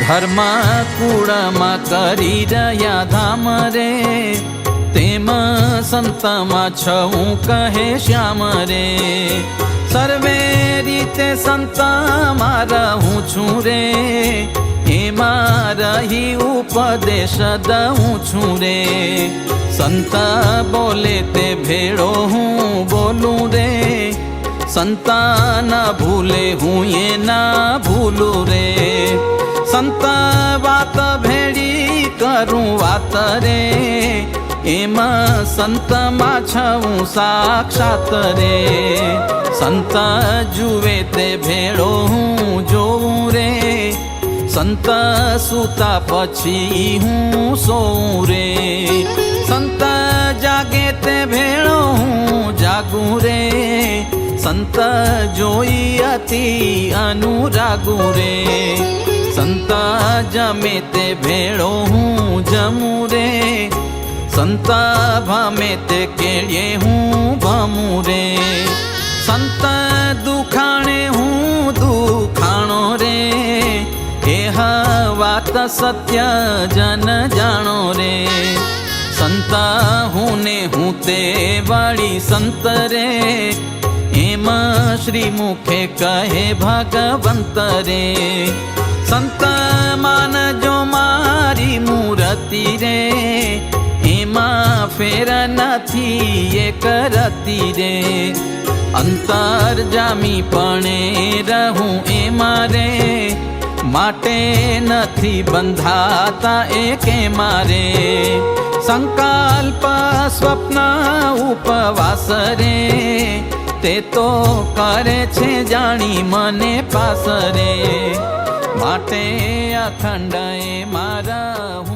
धर्म कूड़मा करी रया धाम रे, तेम संतमा छऊं कहे श्याम रे। सर्वे रीते संतमा रहूं छूं रे, एमा रही उपदेश दऊं छूं रे। संत बोले ते भेड़ो हूँ बोलूं रे, संता न भूले हूँ ये ना भूलू रे। संत बात भेड़ी करूं वात रे, एमा संत मा छऊं साक्षात रे। संत जुवे ते भेड़ो हूँ जोऊं रे, संत सूता पछी हूँ सोऊं रे। संत जागे ते भेड़ो हूँ जागूं रे, संत जोई अति अनुरागू रे। संत जमे ते भेड़ो हूँ जमूं रे, संत भमे ते केड़िए हूँ भमूं रे। संत दुखाणे हूँ दुखाणो रे, एह वात सत्य जन जाणो रे। संत हूँ ने हूँ ते वाली संत रे, एम श्री मुखे कहे भगवंत रे। संत मान जो मारी मूर्ति रे, एमा फेर नथी एक रती रे। अंतर जामी पणे रहूं एमा रे, माटे नथी बंधाता एके मारे। संकल्प स्वप्न उपवास रे, ते तो करे छे जाणी मने पास रे। माटे अखंड एमा रहूं